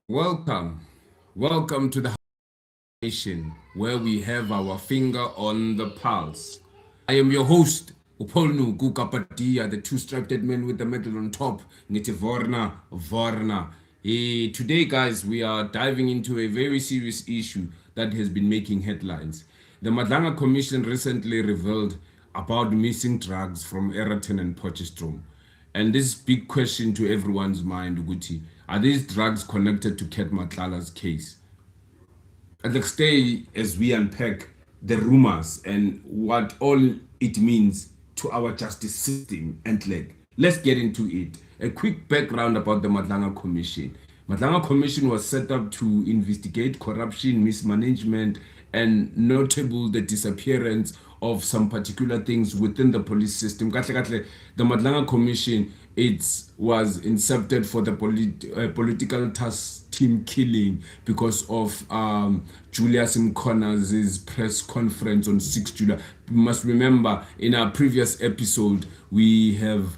Welcome. Welcome to the nation where we have our finger on the pulse. I am your host, Upolnu Gukapadia, the two-striped man with the medal on top. Niti Vorna. Today, guys, we are diving into a very serious issue that has been making headlines. The Madlanga Commission recently revealed about missing drugs from Eraton and Potchefstroom. And this big question to everyone's mind, Uguti, are these drugs connected to Ket Matlala's case? I'd like stay as we unpack the rumors and what all it means to our justice system and let's get into it. A quick background about the Madlanga Commission. Madlanga Commission was set up to investigate corruption, mismanagement, and notable the disappearance of some particular things within the police system. The Madlanga Commission, it was incepted for the political task team killing because of Julius Mkona's press conference on 6 July. You must remember, in our previous episode, we have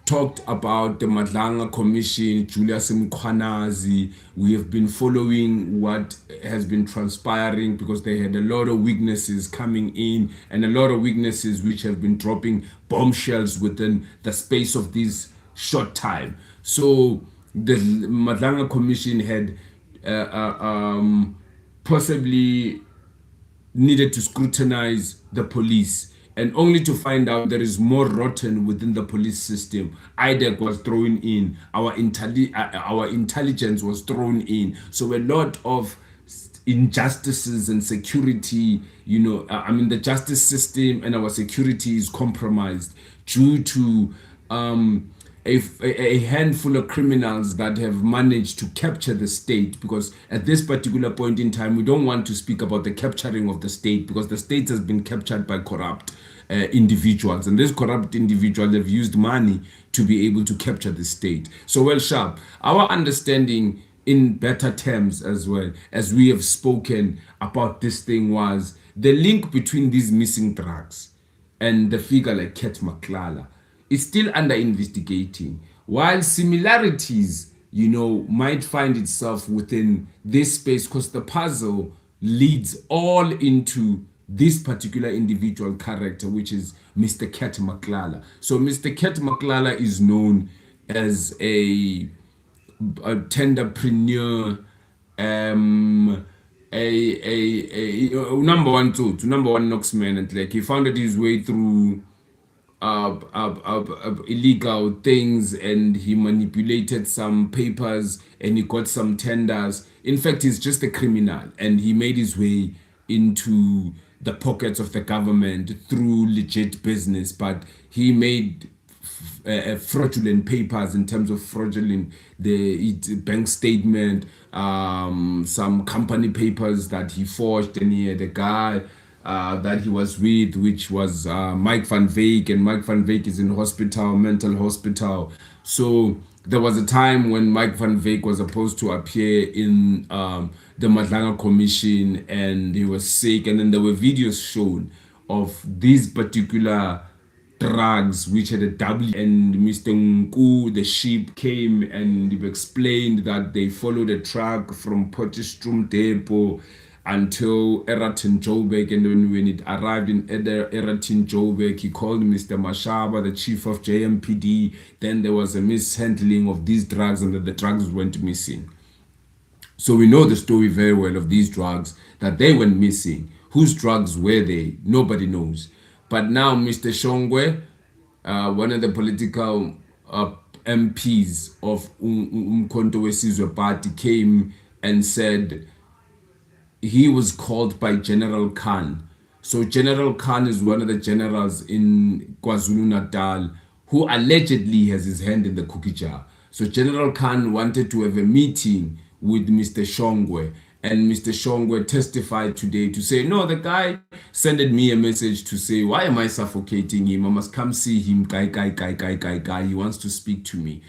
talked about the Madlanga Commission, Julius Mkhwanazi. We have been following what has been transpiring because they had a lot of weaknesses coming in and a lot of weaknesses which have been dropping bombshells within the space of this short time. So the Madlanga Commission had possibly needed to scrutinize the police, and only to find out there is more rotten within the police system. IDEC was thrown in, our intelligence was thrown in. So a lot of injustices and security, the justice system and our security is compromised due to a handful of criminals that have managed to capture the state, because at this particular point in time we don't want to speak about the capturing of the state, because the state has been captured by corrupt individuals, and these corrupt individuals have used money to be able to capture the state. So well, sharp, our understanding in better terms, as well as we have spoken about this thing, was the link between these missing drugs and the figure like Ket Matlala is still under investigating, while similarities, might find itself within this space, because the puzzle leads all into this particular individual character, which is Mr. Ket Matlala. So Mr. Ket Matlala is known as a tenderpreneur, number one knocksman, and he founded his way through illegal things, and he manipulated some papers and he got some tenders. In fact, he's just a criminal, and he made his way into the pockets of the government through legit business, but he made fraudulent papers in terms of fraudulent the bank statement, some company papers that he forged, and he had a guy that he was with, which was Mike van Veek, and Mike van Veek is in hospital, mental hospital. So there was a time when Mike van Veek was supposed to appear in the Madlanga Commission, and he was sick, and then there were videos shown of these particular drugs which had a W, and Mr. Nku, the sheep, came and explained that they followed a truck from Potchefstroom depot until Eraton Joburg, and then when it arrived in Eraton Joburg, he called Mr. Mashaba, the chief of JMPD. Then there was a mishandling of these drugs, and the drugs went missing. So we know the story very well of these drugs, that they went missing. Whose drugs were they? Nobody knows. But now Mr. Shongwe, one of the political MPs of Umkhonto Wesizwe Party, came and said he was called by General Khan. So General Khan is one of the generals in KwaZulu-Natal who allegedly has his hand in the cookie jar. So General Khan wanted to have a meeting with Mr. Shongwe, and Mr. Shongwe testified today to say, no, the guy sent me a message to say, why am I suffocating him? I must come see him, guy. He wants to speak to me.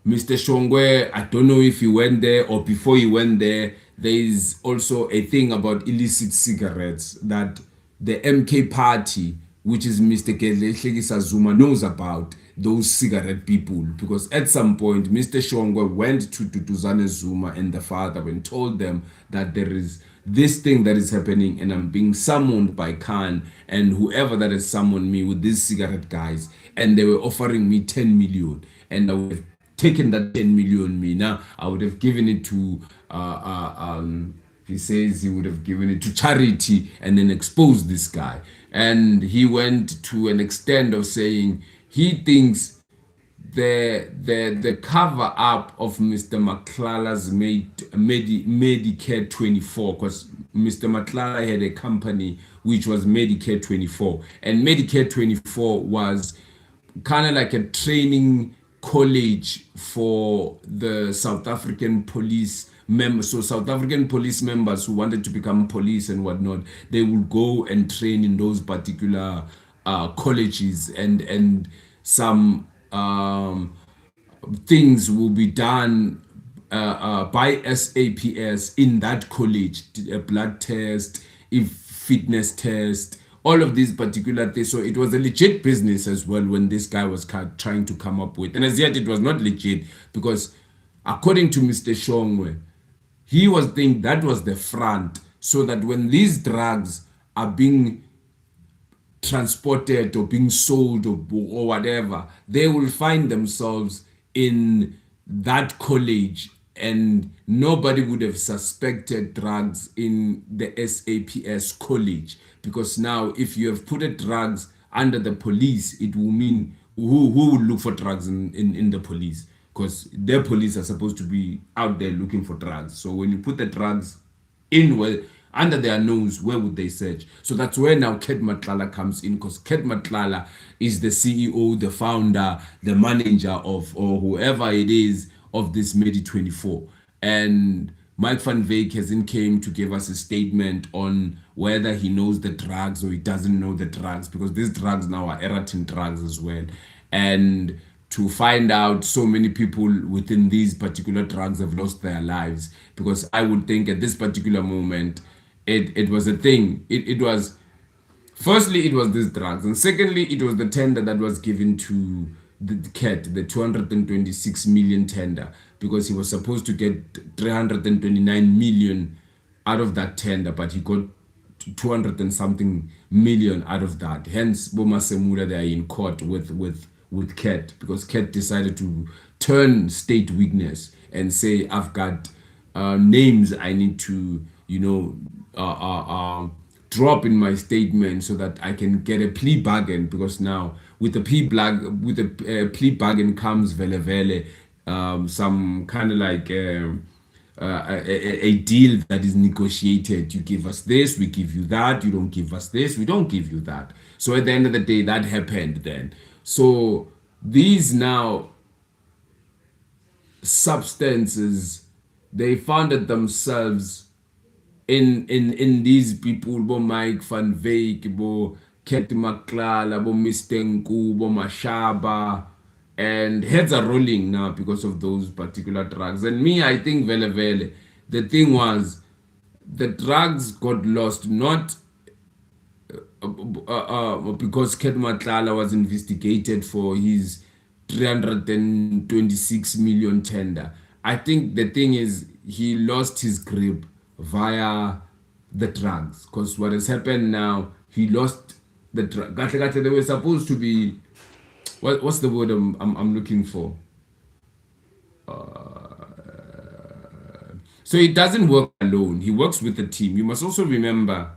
Mr. Shongwe, I don't know if he went there or before he went there, there is also a thing about illicit cigarettes that the MK party, which is Mr. Gedlehlekisa Zuma, knows about. those cigarette people, because at some point Mr. Shongwe went to Tutuzane Zuma and the father and told them that there is this thing that is happening and I'm being summoned by Khan and whoever that has summoned me with these cigarette guys, and they were offering me 10 million, and I would have taken that 10 million me now I would have given it to he says he would have given it to charity and then exposed this guy. And he went to an extent of saying he thinks the cover up of Mr. Matlala's Medicare 24, because Mr. Matlala had a company which was Medicare 24, and Medicare 24 was kind of like a training college for the South African police members. So South African police members who wanted to become police and whatnot, they would go and train in those particular colleges, and some things will be done by SAPS in that college, a blood test, a fitness test, all of these particular things. So it was a legit business as well when this guy was trying to come up with. And as yet, it was not legit because according to Mr. Shongwe, he was thinking that was the front, so that when these drugs are being transported or being sold or whatever, they will find themselves in that college and nobody would have suspected drugs in the SAPS college, because now if you have put drugs under the police, it will mean who will look for drugs in the police, because their police are supposed to be out there looking for drugs. So when you put the drugs in, well, under their nose, where would they search? So that's where now Ket Matlala comes in, because Ket Matlala is the CEO, the founder, the manager of, or whoever it is, of this Medi24. And Mike van Wyk hasn't came to give us a statement on whether he knows the drugs or he doesn't know the drugs, because these drugs now are Eratin drugs as well. And to find out so many people within these particular drugs have lost their lives, because I would think at this particular moment, it was a thing. It was, firstly, it was these drugs. And secondly, it was the tender that was given to the CAT, the 226 million tender, because he was supposed to get 329 million out of that tender, but he got 200 and something million out of that. Hence, Boma Semula, they are in court with CAT, because CAT decided to turn state weakness and say, I've got names I need to, drop in my statement so that I can get a plea bargain, because now with the plea bargain comes vele some kind of like a deal that is negotiated. You give us this, we give you that. You don't give us this, we don't give you that. So at the end of the day, that happened then. So these now substances, they founded themselves in these people, bo Mike van Wyk, bo Ket Matlala, bo Mr. Nku, bo Mashaba, and heads are rolling now because of those particular drugs. And me, I think vele, the thing was, the drugs got lost not because Ket Matlala was investigated for his 326 million tender. I think the thing is, he lost his grip via the drugs, because what has happened now, he lost the drug. They were supposed to be, what's the word I'm looking for? So he doesn't work alone. He works with a team. You must also remember,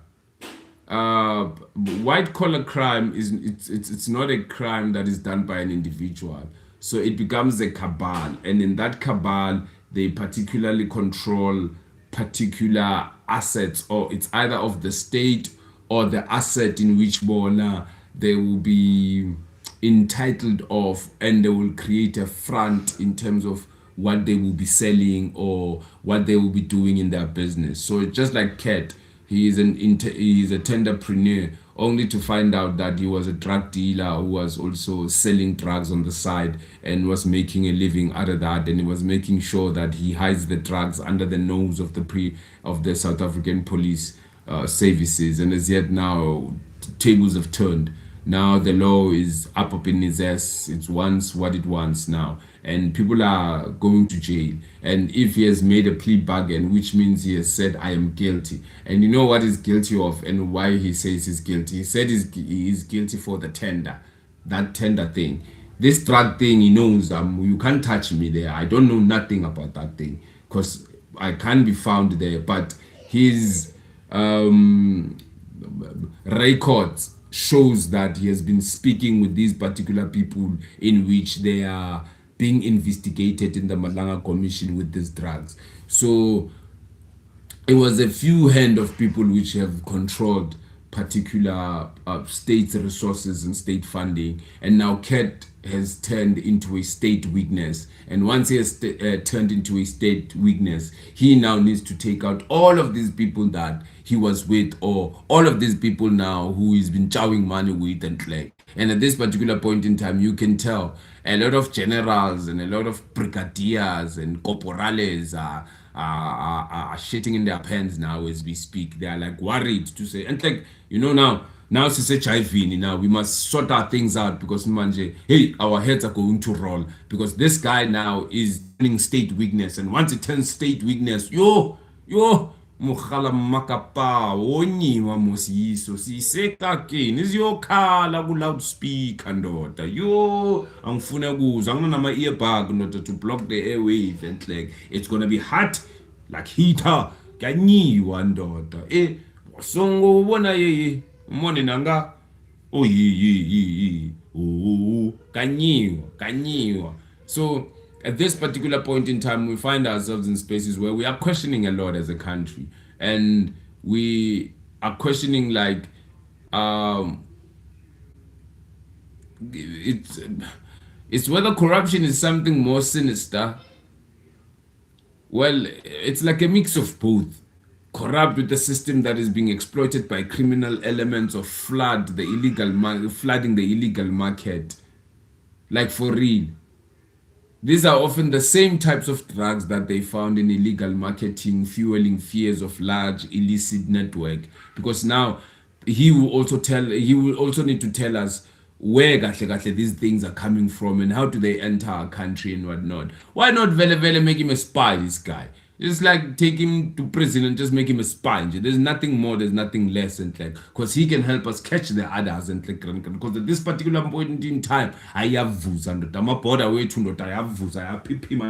white collar crime it's not a crime that is done by an individual. So it becomes a cabal, and in that cabal, they particularly control particular assets, or it's either of the state or the asset in which bona they will be entitled of, and they will create a front in terms of what they will be selling or what they will be doing in their business. So just like Ket, he is a tenderpreneur, only to find out that he was a drug dealer who was also selling drugs on the side and was making a living out of that, and he was making sure that he hides the drugs under the nose of the South African police services. And as yet now, tables have turned. Now the law is up in his ass. It wants what it wants now. And people are going to jail. And if he has made a plea bargain, which means he has said, I am guilty. And you know what he's guilty of and why he says he's guilty. He said he's guilty for the tender, that tender thing. This drug thing, he knows you can't touch me there. I don't know nothing about that thing because I can't be found there. But his records shows that he has been speaking with these particular people in which they are being investigated in the Madlanga Commission with these drugs. So it was a few hand of people which have controlled particular state resources and state funding, and now CAT has turned into a state weakness. And once he has turned into a state weakness, he now needs to take out all of these people that he was with, or all of these people now who he's been chowing money with and like. And at this particular point in time, you can tell a lot of generals and a lot of brigadiers and corporales are shitting in their pants now as we speak. They are like worried to say, and like, now it's HIV. Now we must sort our things out because manje, hey, our heads are going to roll because this guy now is turning state weakness, and once it turns state weakness, yo, mukhala makapa onyiwa mosiso siseka kini iziyokhala ku loudspeaker ndoda yo angifuna kuzwa nginama earbug ndoda to block the airwave and like it's gonna be hot like heater kanyiwa ndoda songo ubona yeye umone nanga kanyiwa. So at this particular point in time, we find ourselves in spaces where we are questioning a lot as a country, and we are questioning like it's whether corruption is something more sinister. Well, it's like a mix of both. Corrupt with a system that is being exploited by criminal elements of flooding the illegal market, like for real. These are often the same types of drugs that they found in illegal marketing, fueling fears of large illicit network. Because now he will also need to tell us where these things are coming from and how do they enter our country and whatnot. Why not vele make him a spy, this guy? It's like take him to prison and just make him a sponge. There's nothing more, there's nothing less, and like, because he can help us catch the others and like, because at this particular point in time, I have vuza and I'm a border way to not I have vuza, I have pipi my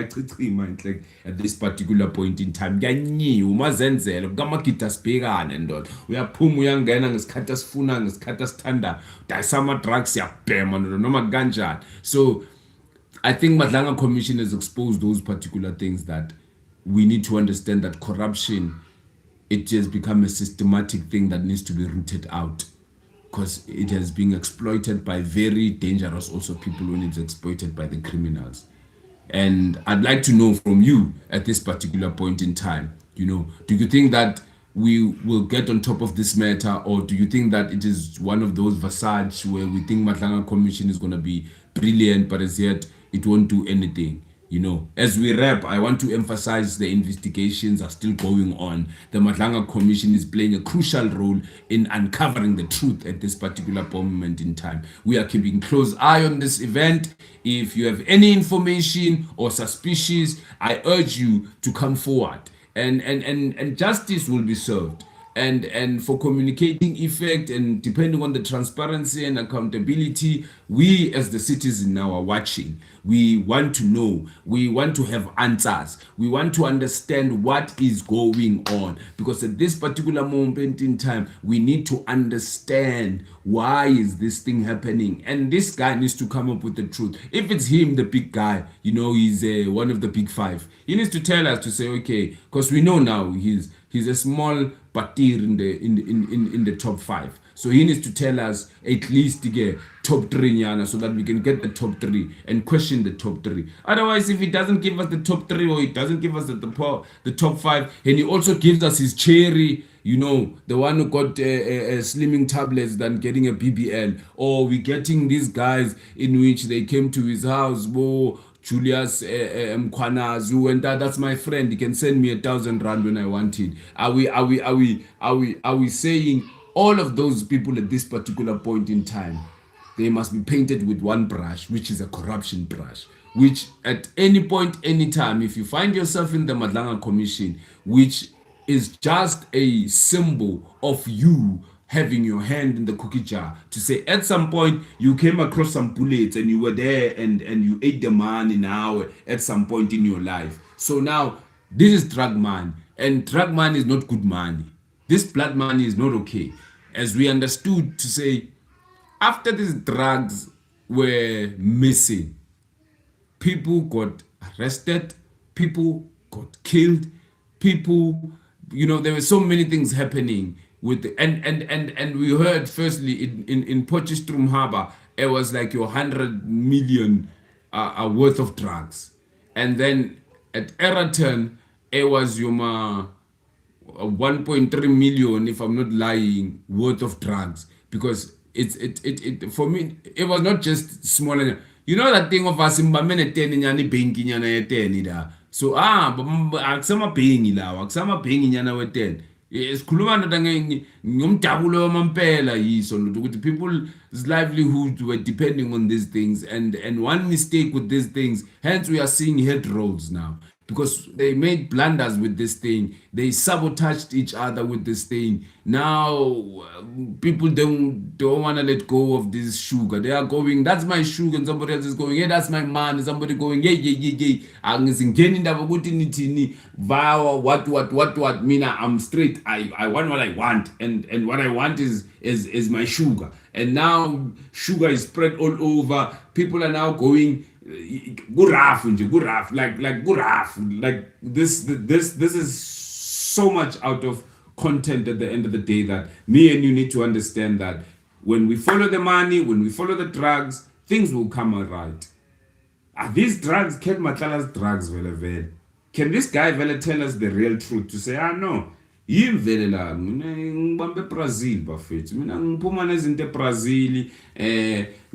and like at this particular point in time, ganyi umazenzelo gamakita spegana and dot. We are pum uyangena ngesikhathi sifuna ngesikhathi sithanda. Dasama drugs ya bema noma ganja. So I think Madlanga Commission has exposed those particular things that we need to understand that corruption, it has become a systematic thing that needs to be rooted out because it has been exploited by very dangerous also people when it's exploited by the criminals. And I'd like to know from you at this particular point in time, do you think that we will get on top of this matter, or do you think that it is one of those Versace where we think Madlanga Commission is going to be brilliant, but as yet it won't do anything? As we wrap, I want to emphasize the investigations are still going on. The Madlanga Commission is playing a crucial role in uncovering the truth at this particular moment in time. We are keeping close eye on this event. If you have any information or suspicions, I urge you to come forward and justice will be served. And for communicating effect and depending on the transparency and accountability, we as the citizen now are watching. We want to know, we want to have answers, we want to understand what is going on, because at this particular moment in time, we need to understand why is this thing happening, and this guy needs to come up with the truth. If it's him, the big guy, he's one of the big five, he needs to tell us to say, okay, because we know now he's a small patir in the top five. So he needs to tell us at least to get top three so that we can get the top three and question the top three. Otherwise, if he doesn't give us the top three or he doesn't give us the top five, and he also gives us his cherry, the one who got slimming tablets than getting a BBL, or we getting these guys in which they came to his house, Julius Mkwanazu, and that's my friend. He can send me 1,000 rand when I want it. Are we saying all of those people at this particular point in time they must be painted with one brush, which is a corruption brush, which at any point, any time, if you find yourself in the Madlanga Commission, which is just a symbol of you having your hand in the cookie jar to say at some point you came across some bullets and you were there and you ate the money now at some point in your life. So now this is drug money, and drug money is not good money. This blood money is not okay. As we understood to say, after these drugs were missing, people got arrested, people got killed, people, there were so many things happening with and we heard firstly in Potchefstroom Harbor, it was like your 100 million worth of drugs, and then at Eraton it was your 1.3 million, if I'm not lying, worth of drugs, because it for me it was not just smaller. You know that thing of us in Bamene 10 nyani banking nyana 10 da. So akusama paying lawa, akusama paying nyana we 10. Sikhuluma ndoda ngomdabulo wamampela yiso ukuthi people's livelihoods were depending on these things, and one mistake with these things, hence we are seeing head rolls now, because they made blunders with this thing. They sabotaged each other with this thing. Now people don't want to let go of this sugar. They are going, that's my sugar, and somebody else is going, hey, that's my man, and somebody going, yeah. Angizingeni ndaba ukuthi nithini vow what mina I'm straight. I want what I want, and what I want is my sugar. And now sugar is spread all over. People are now going guraf, like this is so much out of content at the end of the day, that me and you need to understand that when we follow the money, when we follow the drugs, things will come out right. Are these drugs Ken Matlala's drugs vele? Can this guy vele tell us the real truth to say, no, yimi vele la ngibambe Brazil bafethu, mina ngiphuma nezinto eBrazil,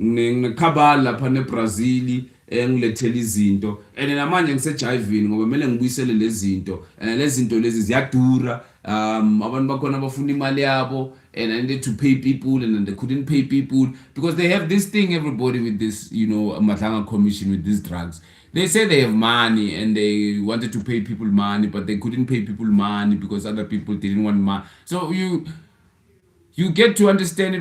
ngikhabala lapha neBrazil, ngilethela izinto, and namanje ngisejivini ngoba kumele ngibuyisele lezi zinto, lezi zinto lezi ziyadura. Abantu bakhona bafuna imali yabo, and I needed to pay people, and then they couldn't pay people because they have this thing, everybody, with this, Madlanga Commission with these drugs. They say they have money and they wanted to pay people money, but they couldn't pay people money because other people didn't want money. So you get to understand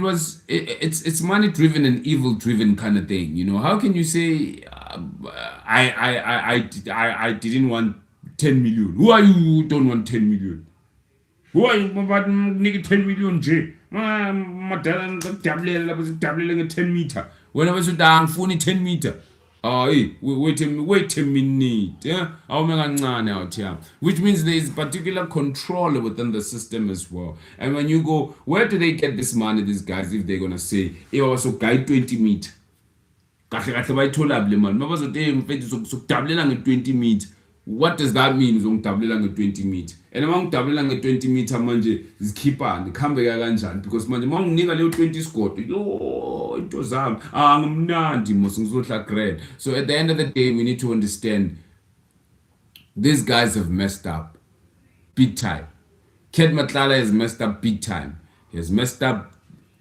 it's money driven and evil driven kind of thing. How can you say I didn't want 10 million? Who are you who don't want 10 million? Who are you about nigga 10 million J? Madala ngdablela 10 meter. When I was down phone 10 meter. Wait a minute. Yeah? Which means there is particular control within the system as well. And when you go, where do they get this money, these guys, if they're gonna say, it was okay 20 meter? What does that mean? 20 meter. And among 20 meter manje zikhipha ngikhambe kanjani, because manje manginika leyo 20 squad into zami ngimnandi mos ngizohla grand. So at the end of the day, we need to understand these guys have messed up big time. Ken Matlala has messed up big time. He has messed up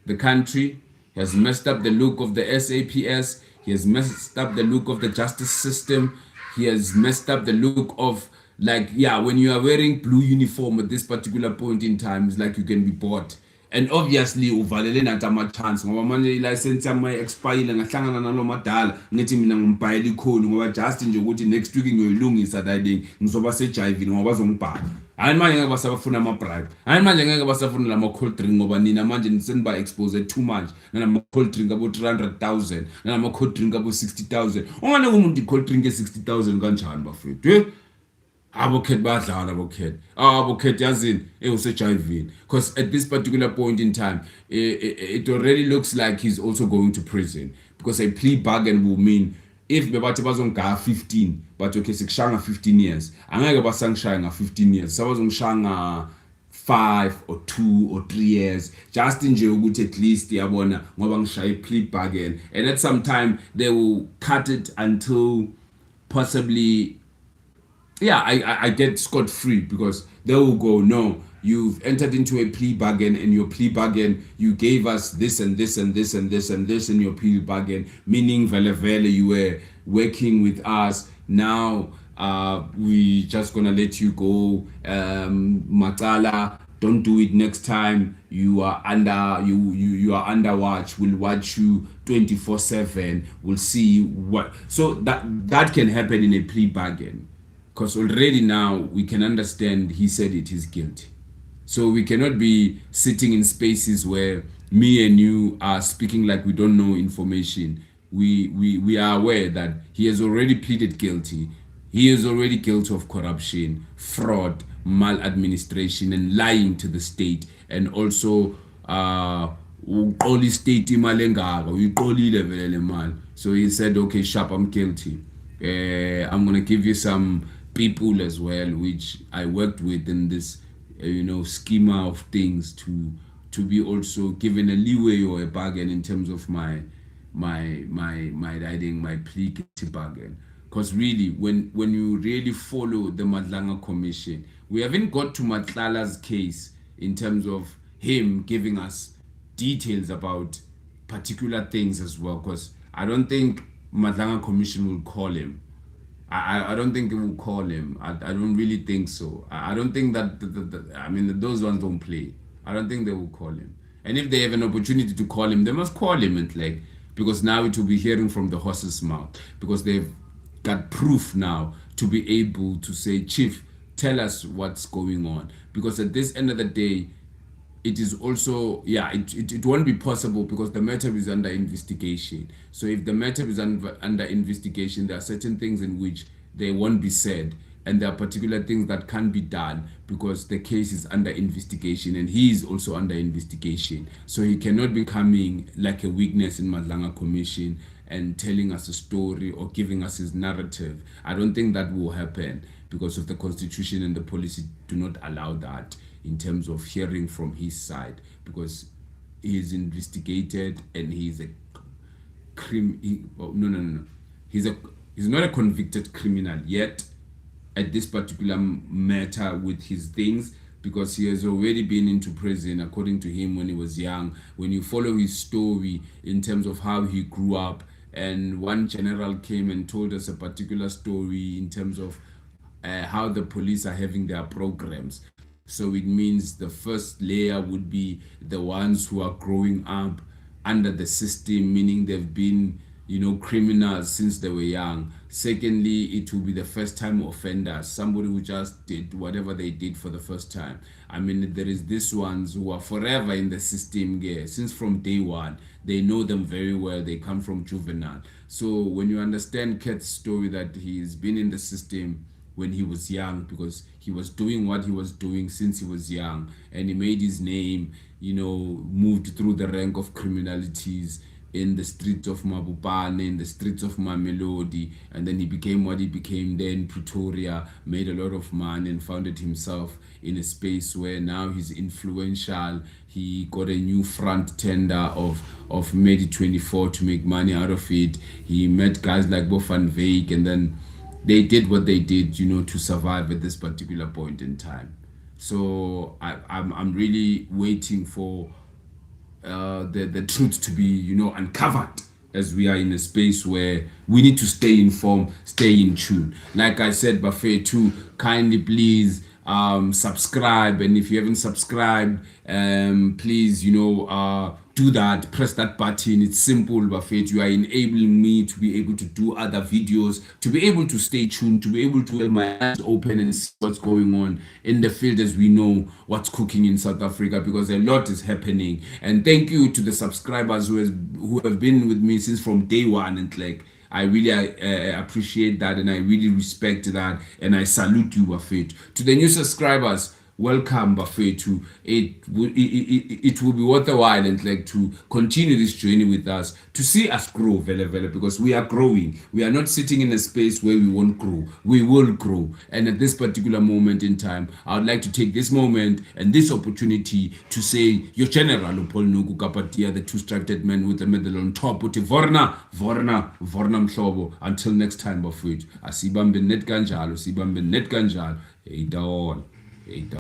the country. He has messed up the look of the SAPS. He has messed up the look of the justice system. He has messed up the look of, when you are wearing blue uniform at this particular point in time, it's like you can be bought. And obviously uvalele nathi ama-chance ngoba manje i-license yami expire ngahlangana nalo madala ngithi mina ngibhayela ikhoni ngoba just nje ukuthi next week ngiyoyilungisa that thing ngizoba sejivini ngoba bazongibhala. Hayi manje ngeke basafuna ama-bribe, hayi manje ngeke basafuna lama-cold drink ngoba nina manje seniba exposed too much nalama-cold drink abo 300,000 nalama-cold drink abo 60,000. Ungane umuntu i-cold drink e-60,000 kanjani bafethu? Abokhet badlala abokhet yazini usejivini, because at this particular point in time it already looks like he's also going to prison, because a plea bargain will mean if bebathi bazongaya 15 but okay sikushanga 15 years angeke basangishaya 15 years, sabazongishanga 5 or 2 or 3 years, just nje ukuthi at least yabona ngoba ngishaye plea bargain, and at some time they will cut it until possibly I get scot-free, because they will go, no, you've entered into a plea bargain, and your plea bargain, you gave us this and this and this and this and this in your plea bargain, meaning vele you were working with us. Now we just gonna let you go. Matlala, don't do it next time. You are under you are under watch. We'll watch you 24/7. We'll see what. So that can happen in a plea bargain, because already now we can understand he said it is guilty. So we cannot be sitting in spaces where me and you are speaking like we don't know information. We are aware that he has already pleaded guilty. He is already guilty of corruption, fraud, maladministration, and lying to the state, and also state imali engaka uyiqolile vele le mali. So he said, okay, sharp, I'm guilty. I'm gonna give you some people as well, which I worked with in this schema of things, to be also given a leeway or a bargain in terms of my writing, my plea bargain. Because really, when you really follow the Madlanga Commission, we haven't got to Matlala's case in terms of him giving us details about particular things as well. Because I don't think Madlanga Commission will call him. I don't think it will call him. I don't really think so. I don't think that those ones don't play. I don't think they will call him. And if they have an opportunity to call him, they must call him, and because now it will be hearing from the horse's mouth, because they've got proof now to be able to say, Chief, tell us what's going on. Because at this end of the day, it is also, it won't be possible, because the matter is under investigation. So if the matter is under investigation, there are certain things in which they won't be said, and there are particular things that can't be done because the case is under investigation, and he is also under investigation. So he cannot be coming like a witness in Madlanga Commission and telling us a story or giving us his narrative. I don't think that will happen, because of the constitution and the policy do not allow that in terms of hearing from his side, because he is investigated and he's a he's not a convicted criminal yet at this particular matter with his things, because he has already been into prison, according to him, when he was young. When you follow his story in terms of how he grew up, and one general came and told us a particular story in terms of how the police are having their programs. So it means the first layer would be the ones who are growing up under the system, meaning they've been criminals since they were young. Secondly, it will be the first time offenders, somebody who just did whatever they did for the first time. There is these ones who are forever in the system, since from day one. They know them very well. They come from juvenile. So when you understand Kat's story, that he's been in the system when he was young, because he was doing what he was doing since he was young, and he made his name, moved through the rank of criminalities in the streets of Mabopane, in the streets of Mamelodi, and then he became what he became there in Pretoria, made a lot of money, and founded himself in a space where now he's influential. He got a new front tender of Medi 24 to make money out of it. He met guys like Bo van Veek, and then they did what they did, to survive at this particular point in time. So I'm really waiting for the truth to be uncovered, as we are in a space where we need to stay informed, stay in tune. Like I said, Buffet, too, kindly please subscribe, and if you haven't subscribed, please do that, press that button. It's simple, Buffet. You are enabling me to be able to do other videos, to be able to stay tuned, to be able to have my eyes open and see what's going on in the field, as we know what's cooking in South Africa, because a lot is happening. And thank you to the subscribers who have been with me since from day one, and I really appreciate that, and I really respect that, and I salute you, Buffet. To the new subscribers, welcome, Buffet. It will be worth a while, and to continue this journey with us, to see us grow, because we are growing. We are not sitting in a space where we won't grow. We will grow. And at this particular moment in time, I would like to take this moment and this opportunity to say, your general, Paul Nuku Kapatia, the two-structured man with the medal on top, Vorna Mhlobo. Until next time, Buffet. Asibambe net ganjalo, sibambe net ganjalo. Hey, all.